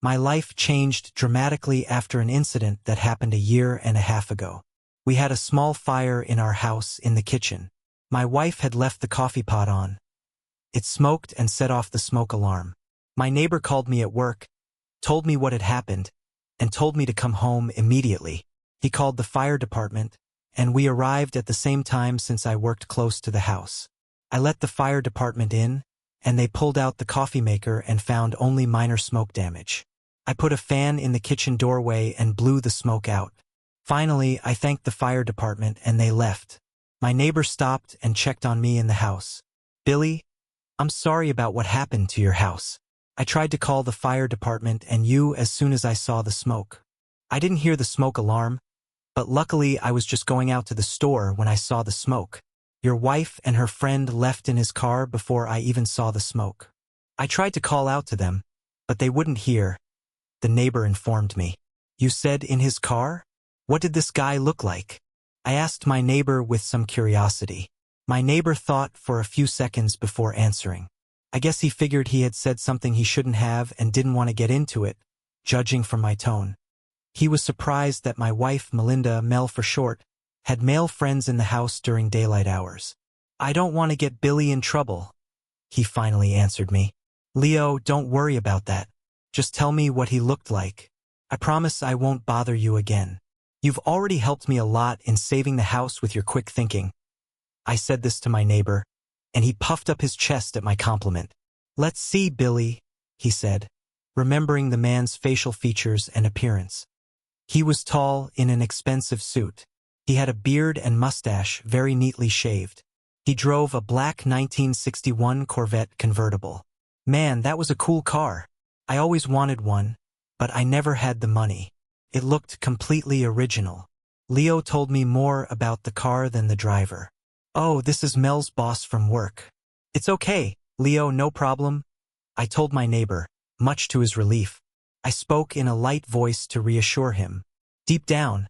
My life changed dramatically after an incident that happened a year and a half ago. We had a small fire in our house in the kitchen. My wife had left the coffee pot on. It smoked and set off the smoke alarm. My neighbor called me at work, told me what had happened, and told me to come home immediately. He called the fire department, and we arrived at the same time since I worked close to the house. I let the fire department in, and they pulled out the coffee maker and found only minor smoke damage. I put a fan in the kitchen doorway and blew the smoke out. Finally, I thanked the fire department and they left. My neighbor stopped and checked on me in the house. "Billy, I'm sorry about what happened to your house. I tried to call the fire department and you as soon as I saw the smoke. I didn't hear the smoke alarm, but luckily I was just going out to the store when I saw the smoke. Your wife and her friend left in his car before I even saw the smoke. I tried to call out to them, but they wouldn't hear," the neighbor informed me. "You said in his car? What did this guy look like?" I asked my neighbor with some curiosity. My neighbor thought for a few seconds before answering. I guess he figured he had said something he shouldn't have and didn't want to get into it, judging from my tone. He was surprised that my wife, Melinda, Mel for short, had male friends in the house during daylight hours. "I don't want to get Billy in trouble," he finally answered me. "Leo, don't worry about that. Just tell me what he looked like. I promise I won't bother you again. You've already helped me a lot in saving the house with your quick thinking." I said this to my neighbor, and he puffed up his chest at my compliment. "Let's see, Billy," he said, remembering the man's facial features and appearance. He was tall, in an expensive suit. He had a beard and mustache very neatly shaved. He drove a black 1961 Corvette convertible. Man, that was a cool car. I always wanted one, but I never had the money. It looked completely original. Leo told me more about the car than the driver. "Oh, this is Mel's boss from work." "It's okay, Leo, no problem," I told my neighbor, much to his relief. I spoke in a light voice to reassure him. Deep down,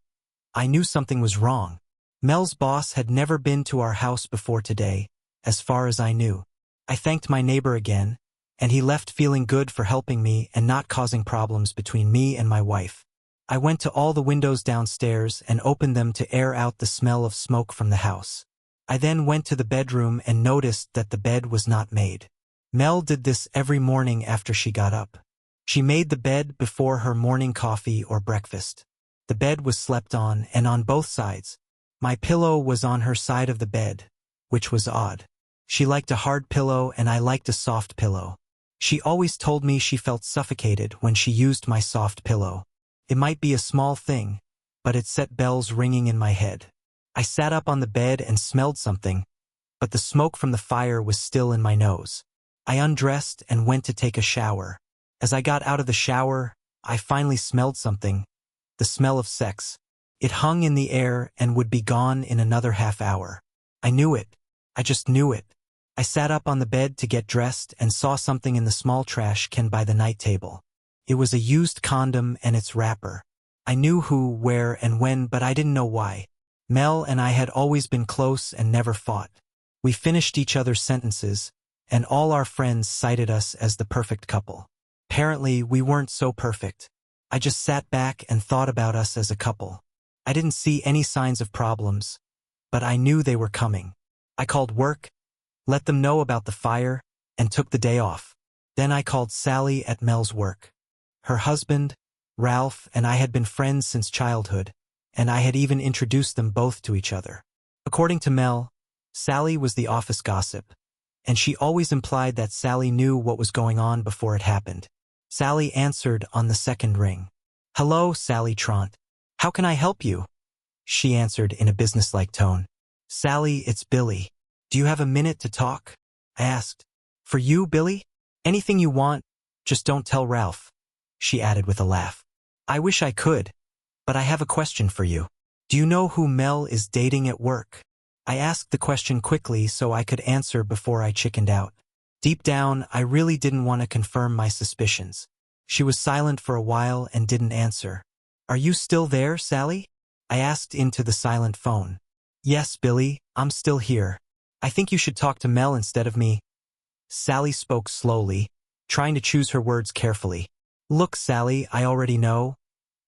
I knew something was wrong. Mel's boss had never been to our house before today, as far as I knew. I thanked my neighbor again, and he left feeling good for helping me and not causing problems between me and my wife. I went to all the windows downstairs and opened them to air out the smell of smoke from the house. I then went to the bedroom and noticed that the bed was not made. Mel did this every morning after she got up. She made the bed before her morning coffee or breakfast. The bed was slept on, and on both sides. My pillow was on her side of the bed, which was odd. She liked a hard pillow and I liked a soft pillow. She always told me she felt suffocated when she used my soft pillow. It might be a small thing, but it set bells ringing in my head. I sat up on the bed and smelled something, but the smoke from the fire was still in my nose. I undressed and went to take a shower. As I got out of the shower, I finally smelled something, the smell of sex. It hung in the air and would be gone in another half hour. I knew it. I just knew it. I sat up on the bed to get dressed and saw something in the small trash can by the night table. It was a used condom and its wrapper. I knew who, where, and when, but I didn't know why. Mel and I had always been close and never fought. We finished each other's sentences, and all our friends cited us as the perfect couple. Apparently, we weren't so perfect. I just sat back and thought about us as a couple. I didn't see any signs of problems, but I knew they were coming. I called work, let them know about the fire, and took the day off. Then I called Sally at Mel's work. Her husband, Ralph, and I had been friends since childhood, and I had even introduced them both to each other. According to Mel, Sally was the office gossip, and she always implied that Sally knew what was going on before it happened. Sally answered on the second ring. "Hello, Sally Trant. How can I help you?" She answered in a businesslike tone. "Sally, it's Billy. Do you have a minute to talk?" I asked. "For you, Billy? Anything you want, just don't tell Ralph," she added with a laugh. "I wish I could, but I have a question for you. Do you know who Mel is dating at work?" I asked the question quickly so I could answer before I chickened out. Deep down, I really didn't want to confirm my suspicions. She was silent for a while and didn't answer. "Are you still there, Sally?" I asked into the silent phone. "Yes, Billy, I'm still here. I think you should talk to Mel instead of me." Sally spoke slowly, trying to choose her words carefully. Look, Sally, I already know,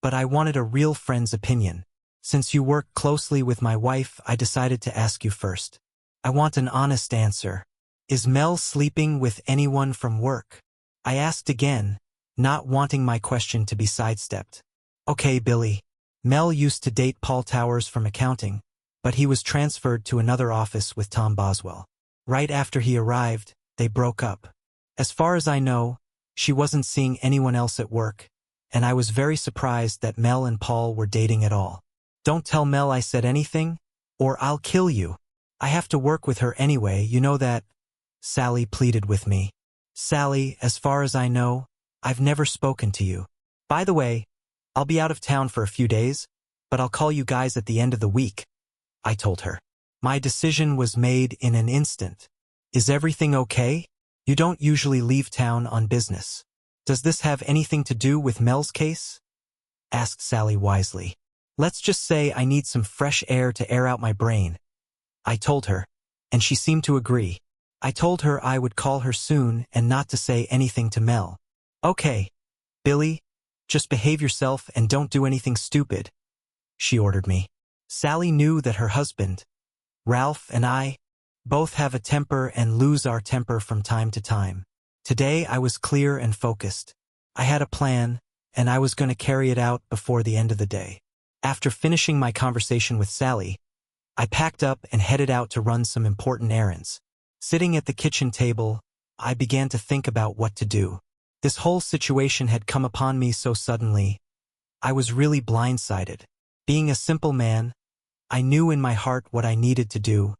but I wanted a real friend's opinion. Since you work closely with my wife, I decided to ask you first. I want an honest answer. Is Mel sleeping with anyone from work? I asked again, not wanting my question to be sidestepped. Okay, Billy. Mel used to date Paul Towers from accounting, but he was transferred to another office with Tom Boswell. Right after he arrived, they broke up. As far as I know, she wasn't seeing anyone else at work, and I was very surprised that Mel and Paul were dating at all. Don't tell Mel I said anything, or I'll kill you. I have to work with her anyway, you know that. Sally pleaded with me. Sally, as far as I know, I've never spoken to you. By the way, I'll be out of town for a few days, but I'll call you guys at the end of the week, I told her. My decision was made in an instant. Is everything okay? You don't usually leave town on business. Does this have anything to do with Mel's case? Asked Sally wisely. Let's just say I need some fresh air to air out my brain, I told her, and she seemed to agree. I told her I would call her soon and not to say anything to Mel. Okay, Billy, just behave yourself and don't do anything stupid, she ordered me. Sally knew that her husband, Ralph, and I both have a temper and lose our temper from time to time. Today I was clear and focused. I had a plan, and I was going to carry it out before the end of the day. After finishing my conversation with Sally, I packed up and headed out to run some important errands. Sitting at the kitchen table, I began to think about what to do. This whole situation had come upon me so suddenly. I was really blindsided. Being a simple man, I knew in my heart what I needed to do,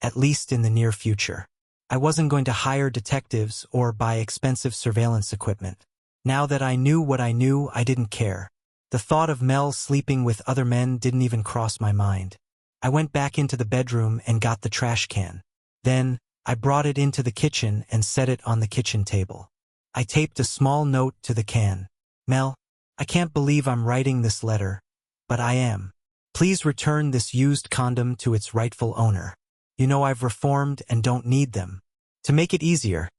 at least in the near future. I wasn't going to hire detectives or buy expensive surveillance equipment. Now that I knew what I knew, I didn't care. The thought of Mel sleeping with other men didn't even cross my mind. I went back into the bedroom and got the trash can. Then, I brought it into the kitchen and set it on the kitchen table. I taped a small note to the can. Mel, I can't believe I'm writing this letter, but I am. Please return this used condom to its rightful owner. You know I've reformed and don't need them. To make it easier,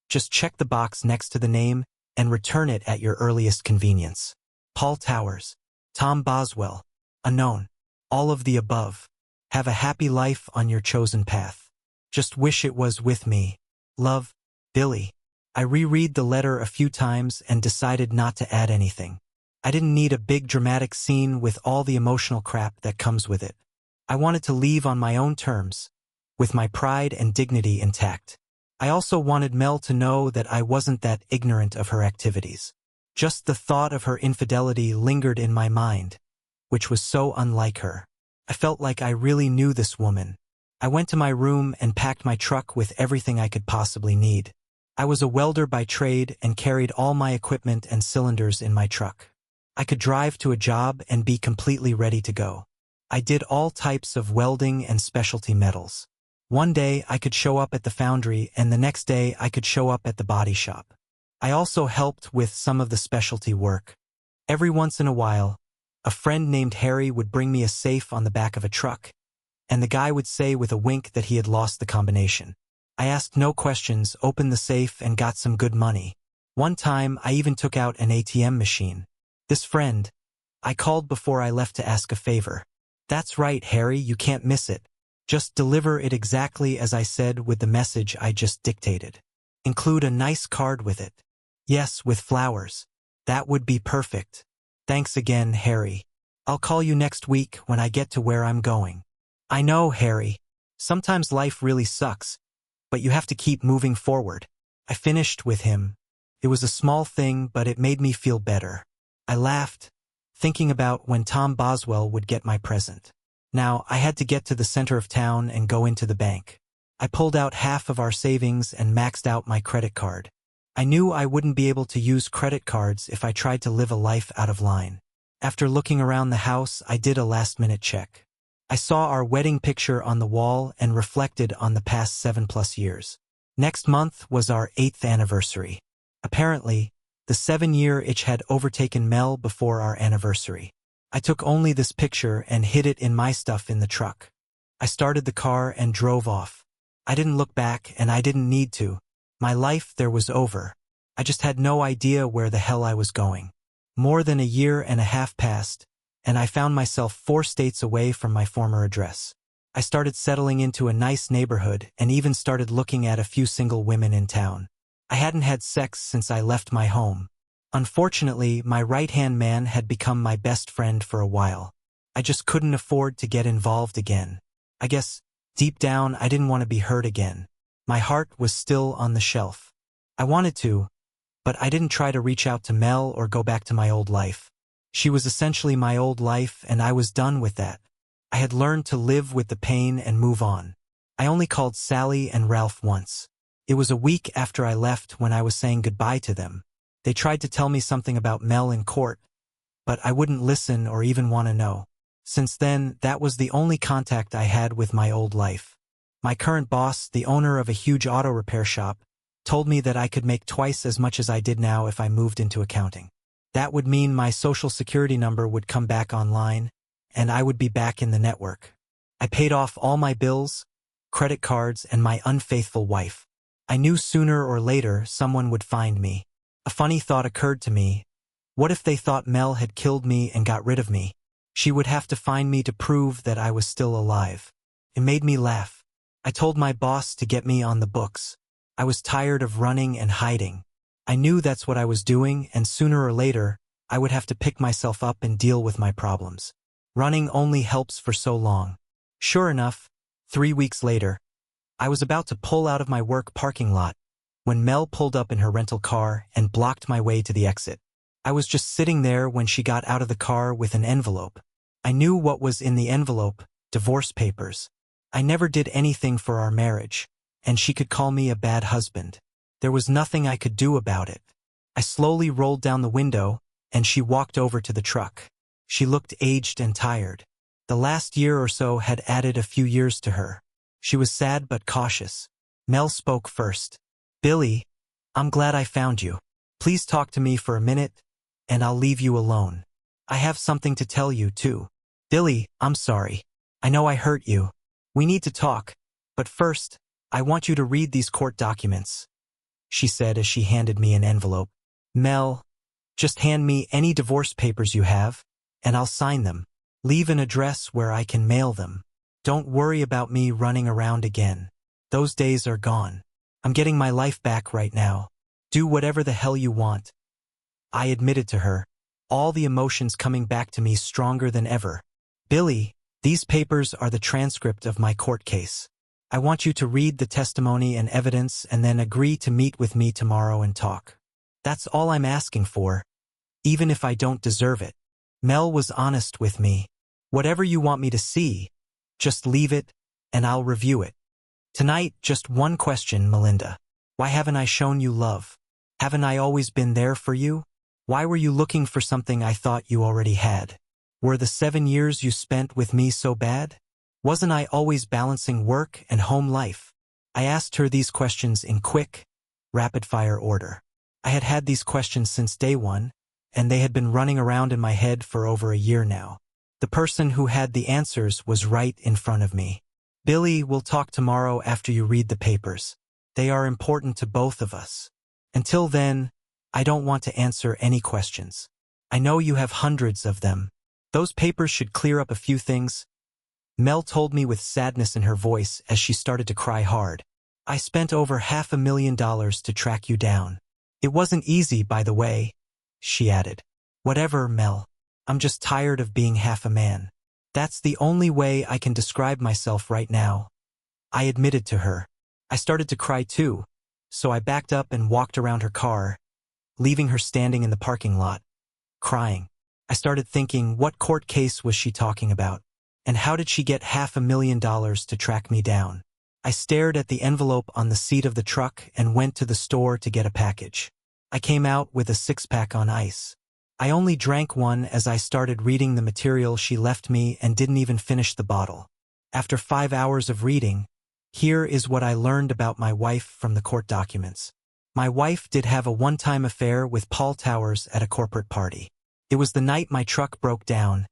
just check the box next to the name and return it at your earliest convenience. Paul Towers, Tom Boswell, unknown, all of the above. Have a happy life on your chosen path. Just wish it was with me. Love, Billy. I reread the letter a few times and decided not to add anything. I didn't need a big dramatic scene with all the emotional crap that comes with it. I wanted to leave on my own terms, with my pride and dignity intact. I also wanted Mel to know that I wasn't that ignorant of her activities. Just the thought of her infidelity lingered in my mind, which was so unlike her. I felt like I really knew this woman. I went to my room and packed my truck with everything I could possibly need. I was a welder by trade and carried all my equipment and cylinders in my truck. I could drive to a job and be completely ready to go. I did all types of welding and specialty metals. One day I could show up at the foundry and the next day I could show up at the body shop. I also helped with some of the specialty work. Every once in a while, a friend named Harry would bring me a safe on the back of a truck, and the guy would say with a wink that he had lost the combination. I asked no questions, opened the safe, and got some good money. One time, I even took out an ATM machine. This friend, I called before I left to ask a favor. That's right, Harry, you can't miss it. Just deliver it exactly as I said with the message I just dictated. Include a nice card with it. Yes, with flowers. That would be perfect. Thanks again, Harry. I'll call you next week when I get to where I'm going. I know, Harry. Sometimes life really sucks, but you have to keep moving forward. I finished with him. It was a small thing, but it made me feel better. I laughed, thinking about when Tom Boswell would get my present. Now, I had to get to the center of town and go into the bank. I pulled out half of our savings and maxed out my credit card. I knew I wouldn't be able to use credit cards if I tried to live a life out of line. After looking around the house, I did a last-minute check. I saw our wedding picture on the wall and reflected on the past 7+ years. Next month was our 8th anniversary. Apparently, the 7-year itch had overtaken Mel before our anniversary. I took only this picture and hid it in my stuff in the truck. I started the car and drove off. I didn't look back, and I didn't need to. My life there was over. I just had no idea where the hell I was going. More than a year and a half passed, and I found myself 4 states away from my former address. I started settling into a nice neighborhood and even started looking at a few single women in town. I hadn't had sex since I left my home. Unfortunately, my right-hand man had become my best friend for a while. I just couldn't afford to get involved again. I guess, deep down, I didn't want to be hurt again. My heart was still on the shelf. I wanted to, but I didn't try to reach out to Mel or go back to my old life. She was essentially my old life, and I was done with that. I had learned to live with the pain and move on. I only called Sally and Ralph once. It was a week after I left when I was saying goodbye to them. They tried to tell me something about Mel in court, but I wouldn't listen or even want to know. Since then, that was the only contact I had with my old life. My current boss, the owner of a huge auto repair shop, told me that I could make twice as much as I did now if I moved into accounting. That would mean my social security number would come back online, and I would be back in the network. I paid off all my bills, credit cards, and my unfaithful wife. I knew sooner or later someone would find me. A funny thought occurred to me. What if they thought Mel had killed me and got rid of me? She would have to find me to prove that I was still alive. It made me laugh. I told my boss to get me on the books. I was tired of running and hiding. I knew that's what I was doing, and sooner or later, I would have to pick myself up and deal with my problems. Running only helps for so long. Sure enough, 3 weeks later, I was about to pull out of my work parking lot when Mel pulled up in her rental car and blocked my way to the exit. I was just sitting there when she got out of the car with an envelope. I knew what was in the envelope: divorce papers. I never did anything for our marriage, and she could call me a bad husband. There was nothing I could do about it. I slowly rolled down the window, and she walked over to the truck. She looked aged and tired. The last year or so had added a few years to her. She was sad but cautious. Mel spoke first. "Billy, I'm glad I found you. Please talk to me for a minute, and I'll leave you alone. I have something to tell you, too." "Billy, I'm sorry. I know I hurt you. We need to talk, but first, I want you to read these court documents," she said as she handed me an envelope. "Mel, just hand me any divorce papers you have, and I'll sign them. Leave an address where I can mail them. Don't worry about me running around again. Those days are gone. I'm getting my life back right now. Do whatever the hell you want." I admitted to her, all the emotions coming back to me stronger than ever. "Billy, these papers are the transcript of my court case. I want you to read the testimony and evidence and then agree to meet with me tomorrow and talk. That's all I'm asking for, even if I don't deserve it." Mel was honest with me. "Whatever you want me to see, just leave it, and I'll review it. Tonight, just one question, Melinda. Why haven't I shown you love? Haven't I always been there for you? Why were you looking for something I thought you already had? Were the 7 years you spent with me so bad? Wasn't I always balancing work and home life?" I asked her these questions in quick, rapid-fire order. I had had these questions since day one, and they had been running around in my head for over a year now. The person who had the answers was right in front of me. "Billy, we'll talk tomorrow after you read the papers. They are important to both of us. Until then, I don't want to answer any questions. I know you have hundreds of them. Those papers should clear up a few things." Mel told me with sadness in her voice as she started to cry hard. "I spent over $500,000 to track you down. It wasn't easy, by the way," she added. "Whatever, Mel. I'm just tired of being half a man. That's the only way I can describe myself right now." I admitted to her. I started to cry too, so I backed up and walked around her car, leaving her standing in the parking lot, crying. I started thinking, what court case was she talking about? And how did she get $500,000 to track me down? I stared at the envelope on the seat of the truck and went to the store to get a package. I came out with a 6-pack on ice. I only drank one as I started reading the material she left me and didn't even finish the bottle. After 5 hours of reading, here is what I learned about my wife from the court documents. My wife did have a one-time affair with Paul Towers at a corporate party. It was the night my truck broke down,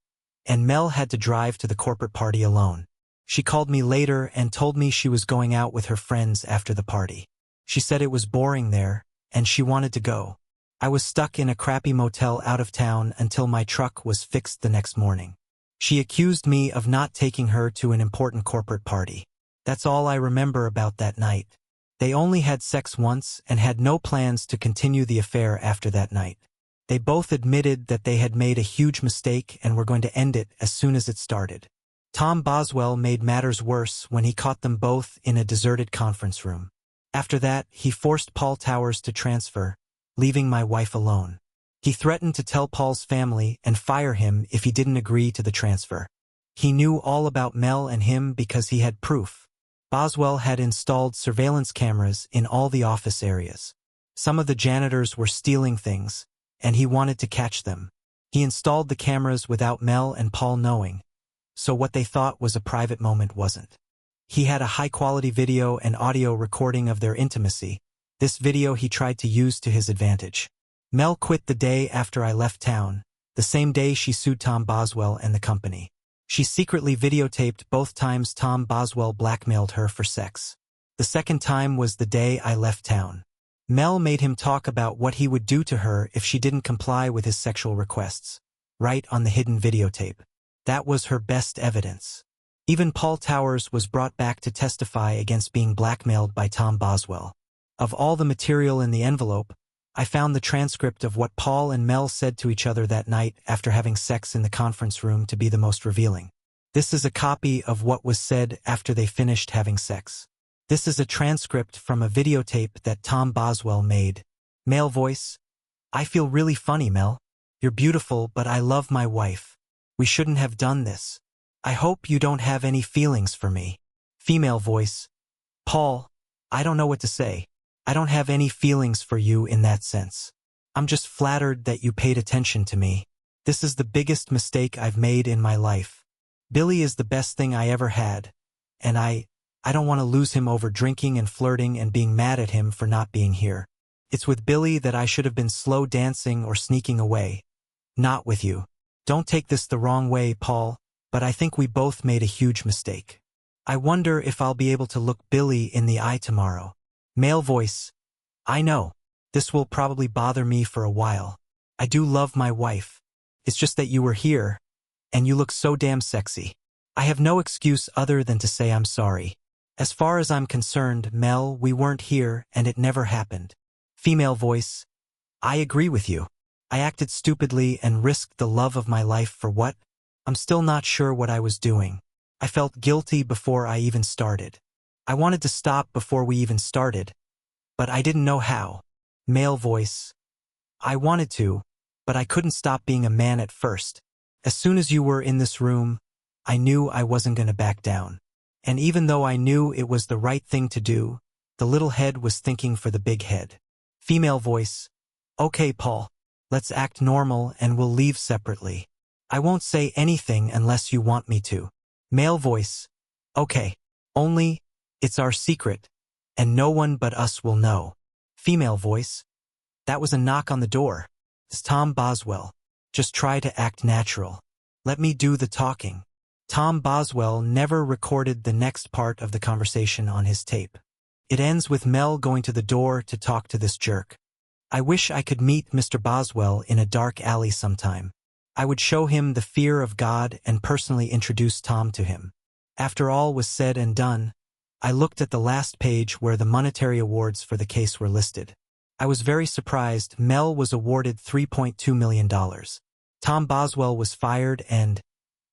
and Mel had to drive to the corporate party alone. She called me later and told me she was going out with her friends after the party. She said it was boring there, and she wanted to go. I was stuck in a crappy motel out of town until my truck was fixed the next morning. She accused me of not taking her to an important corporate party. That's all I remember about that night. They only had sex once and had no plans to continue the affair after that night. They both admitted that they had made a huge mistake and were going to end it as soon as it started. Tom Boswell made matters worse when he caught them both in a deserted conference room. After that, he forced Paul Towers to transfer, leaving my wife alone. He threatened to tell Paul's family and fire him if he didn't agree to the transfer. He knew all about Mel and him because he had proof. Boswell had installed surveillance cameras in all the office areas. Some of the janitors were stealing things, and he wanted to catch them. He installed the cameras without Mel and Paul knowing, so what they thought was a private moment wasn't. He had a high-quality video and audio recording of their intimacy. This video he tried to use to his advantage. Mel quit the day after I left town, the same day she sued Tom Boswell and the company. She secretly videotaped both times Tom Boswell blackmailed her for sex. The second time was the day I left town. Mel made him talk about what he would do to her if she didn't comply with his sexual requests, right on the hidden videotape. That was her best evidence. Even Paul Towers was brought back to testify against being blackmailed by Tom Boswell. Of all the material in the envelope, I found the transcript of what Paul and Mel said to each other that night after having sex in the conference room to be the most revealing. This is a copy of what was said after they finished having sex. This is a transcript from a videotape that Tom Boswell made. Male voice: I feel really funny, Mel. You're beautiful, but I love my wife. We shouldn't have done this. I hope you don't have any feelings for me. Female voice: Paul, I don't know what to say. I don't have any feelings for you in that sense. I'm just flattered that you paid attention to me. This is the biggest mistake I've made in my life. Billy is the best thing I ever had, and I don't want to lose him over drinking and flirting and being mad at him for not being here. It's with Billy that I should have been slow dancing or sneaking away. Not with you. Don't take this the wrong way, Paul, but I think we both made a huge mistake. I wonder if I'll be able to look Billy in the eye tomorrow. Male voice: I know. This will probably bother me for a while. I do love my wife. It's just that you were here, and you look so damn sexy. I have no excuse other than to say I'm sorry. As far as I'm concerned, Mel, we weren't here and it never happened. Female voice: I agree with you. I acted stupidly and risked the love of my life for what? I'm still not sure what I was doing. I felt guilty before I even started. I wanted to stop before we even started, but I didn't know how. Male voice: I wanted to, but I couldn't stop being a man at first. As soon as you were in this room, I knew I wasn't going to back down. And even though I knew it was the right thing to do, the little head was thinking for the big head. Female voice: Okay, Paul, let's act normal and we'll leave separately. I won't say anything unless you want me to. Male voice: Okay. Only, it's our secret, and no one but us will know. Female voice: That was a knock on the door. It's Tom Boswell. Just try to act natural. Let me do the talking. Tom Boswell never recorded the next part of the conversation on his tape. It ends with Mel going to the door to talk to this jerk. I wish I could meet Mr. Boswell in a dark alley sometime. I would show him the fear of God and personally introduce Tom to him. After all was said and done, I looked at the last page where the monetary awards for the case were listed. I was very surprised. Mel was awarded $3.2 million. Tom Boswell was fired and,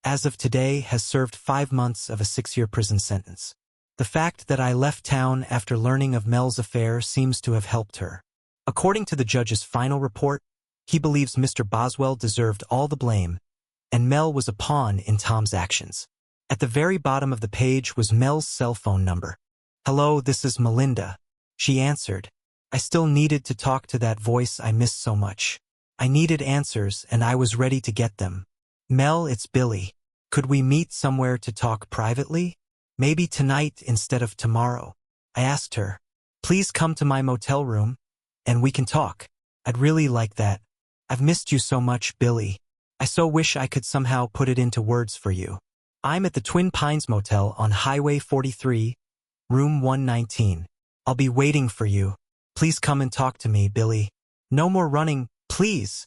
as of today, has served 5 months of a 6-year prison sentence. The fact that I left town after learning of Mel's affair seems to have helped her. According to the judge's final report, he believes Mr. Boswell deserved all the blame, and Mel was a pawn in Tom's actions. At the very bottom of the page was Mel's cell phone number. Hello, this is Melinda. She answered. I still needed to talk to that voice I missed so much. I needed answers and I was ready to get them. Mel, it's Billy. Could we meet somewhere to talk privately? Maybe tonight instead of tomorrow. I asked her. Please come to my motel room, and we can talk. I'd really like that. I've missed you so much, Billy. I so wish I could somehow put it into words for you. I'm at the Twin Pines Motel on Highway 43, room 119. I'll be waiting for you. Please come and talk to me, Billy. No more running, please,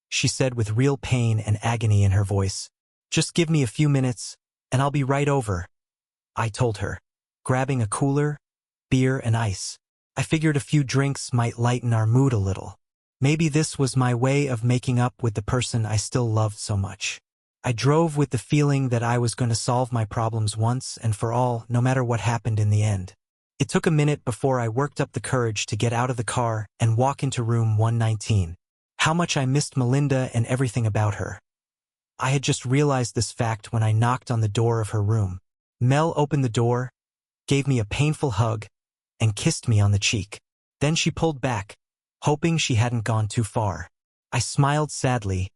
she said with real pain and agony in her voice. Just give me a few minutes, and I'll be right over, I told her, grabbing a cooler, beer and ice. I figured a few drinks might lighten our mood a little. Maybe this was my way of making up with the person I still loved so much. I drove with the feeling that I was going to solve my problems once and for all, no matter what happened in the end. It took a minute before I worked up the courage to get out of the car and walk into room 119. How much I missed Melinda and everything about her. I had just realized this fact when I knocked on the door of her room. Mel opened the door, gave me a painful hug, and kissed me on the cheek. Then she pulled back, hoping she hadn't gone too far. I smiled sadly,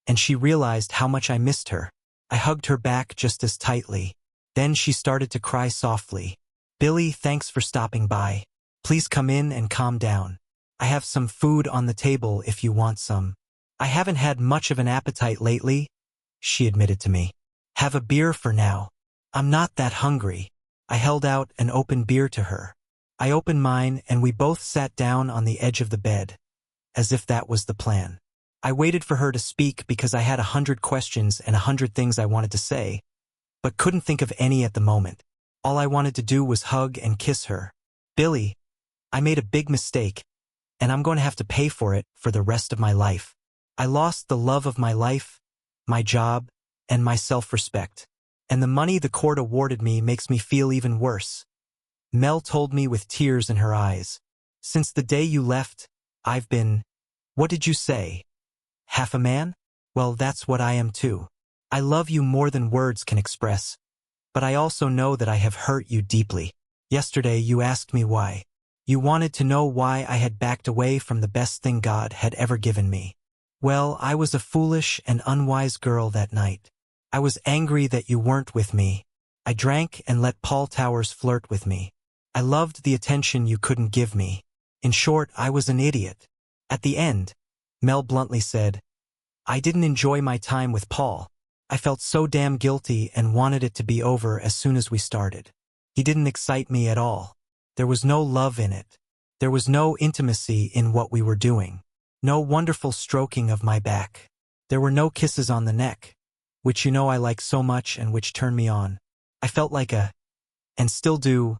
and she realized how much I missed her. I hugged her back just as tightly. Then she started to cry softly. Billy, thanks for stopping by. Please come in and calm down. I have some food on the table if you want some. I haven't had much of an appetite lately, she admitted to me. Have a beer for now. I'm not that hungry. I held out an open beer to her. I opened mine and we both sat down on the edge of the bed, as if that was the plan. I waited for her to speak because I had 100 questions and 100 things I wanted to say, but couldn't think of any at the moment. All I wanted to do was hug and kiss her. Billy, I made a big mistake, and I'm going to have to pay for it for the rest of my life. I lost the love of my life, my job, and my self-respect. And the money the court awarded me makes me feel even worse. Mel told me with tears in her eyes. Since the day you left, I've been, what did you say? Half a man? Well, that's what I am too. I love you more than words can express. But I also know that I have hurt you deeply. Yesterday you asked me why. You wanted to know why I had backed away from the best thing God had ever given me. Well, I was a foolish and unwise girl that night. I was angry that you weren't with me. I drank and let Paul Towers flirt with me. I loved the attention you couldn't give me. In short, I was an idiot. At the end, Mel bluntly said, I didn't enjoy my time with Paul. I felt so damn guilty and wanted it to be over as soon as we started. He didn't excite me at all. There was no love in it. There was no intimacy in what we were doing. No wonderful stroking of my back. There were no kisses on the neck, which you know I like so much and which turn me on. I felt like and still do.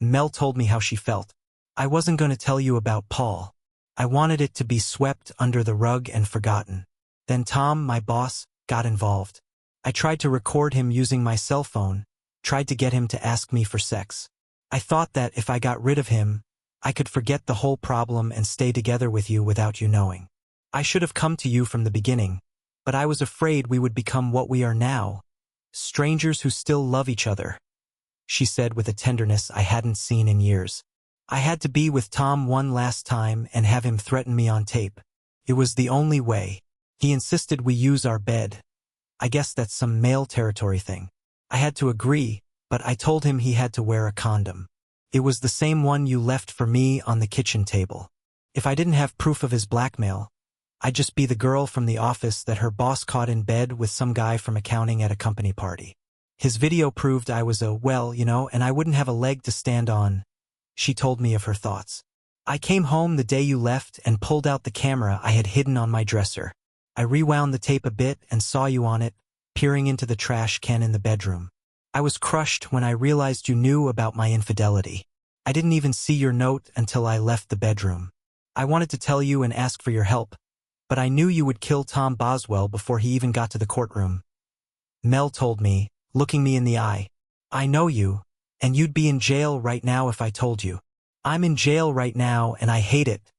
Mel told me how she felt. I wasn't going to tell you about Paul. I wanted it to be swept under the rug and forgotten. Then Tom, my boss, got involved. I tried to record him using my cell phone, tried to get him to ask me for sex. I thought that if I got rid of him, I could forget the whole problem and stay together with you without you knowing. I should have come to you from the beginning, but I was afraid we would become what we are now, strangers who still love each other, she said with a tenderness I hadn't seen in years. I had to be with Tom one last time and have him threaten me on tape. It was the only way. He insisted we use our bed. I guess that's some male territory thing. I had to agree, but I told him he had to wear a condom. It was the same one you left for me on the kitchen table. If I didn't have proof of his blackmail, I'd just be the girl from the office that her boss caught in bed with some guy from accounting at a company party. His video proved I was and I wouldn't have a leg to stand on. She told me of her thoughts. I came home the day you left and pulled out the camera I had hidden on my dresser. I rewound the tape a bit and saw you on it, peering into the trash can in the bedroom. I was crushed when I realized you knew about my infidelity. I didn't even see your note until I left the bedroom. I wanted to tell you and ask for your help, but I knew you would kill Tom Boswell before he even got to the courtroom. Mel told me, looking me in the eye, I know you, and you'd be in jail right now if I told you. I'm in jail right now and I hate it,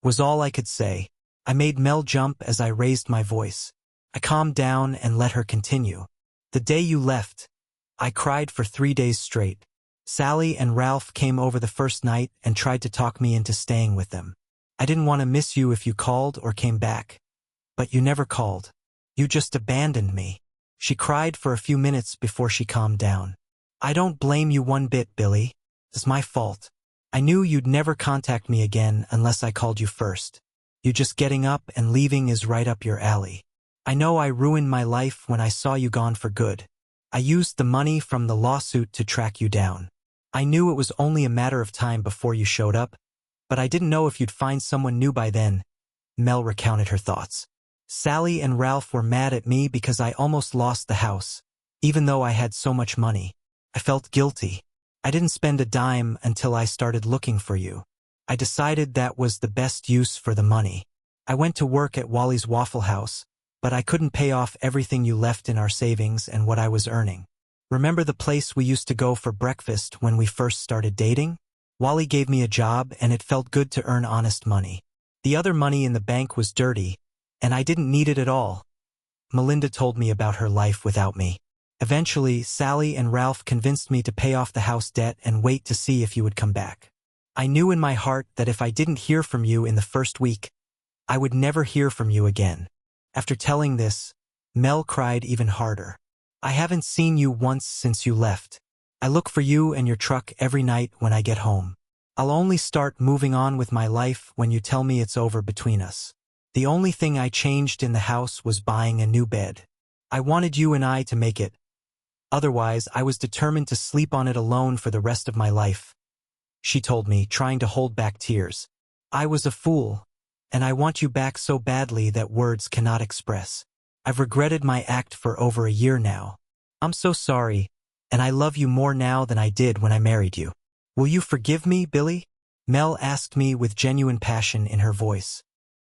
was all I could say. I made Mel jump as I raised my voice. I calmed down and let her continue. The day you left, I cried for 3 days straight. Sally and Ralph came over the first night and tried to talk me into staying with them. I didn't want to miss you if you called or came back. But you never called. You just abandoned me. She cried for a few minutes before she calmed down. I don't blame you one bit, Billy. It's my fault. I knew you'd never contact me again unless I called you first. You just getting up and leaving is right up your alley. I know I ruined my life when I saw you gone for good. I used the money from the lawsuit to track you down. I knew it was only a matter of time before you showed up, But I didn't know if you'd find someone new by then. Mel recounted her thoughts. Sally and Ralph were mad at me because I almost lost the house. Even though I had so much money, I felt guilty. I didn't spend a dime until I started looking for you. I decided that was the best use for the money. I went to work at Wally's Waffle House, but I couldn't pay off everything you left in our savings and what I was earning. Remember the place we used to go for breakfast when we first started dating? Wally gave me a job and it felt good to earn honest money. The other money in the bank was dirty, and I didn't need it at all. Melinda told me about her life without me. Eventually, Sally and Ralph convinced me to pay off the house debt and wait to see if you would come back. I knew in my heart that if I didn't hear from you in the first week, I would never hear from you again. After telling this, Mel cried even harder. I haven't seen you once since you left. I look for you and your truck every night when I get home. I'll only start moving on with my life when you tell me it's over between us. The only thing I changed in the house was buying a new bed. I wanted you and I to make it. Otherwise, I was determined to sleep on it alone for the rest of my life. She told me, trying to hold back tears. I was a fool, and I want you back so badly that words cannot express. I've regretted my act for over a year now. I'm so sorry, and I love you more now than I did when I married you. Will you forgive me, Billy? Mel asked me with genuine passion in her voice.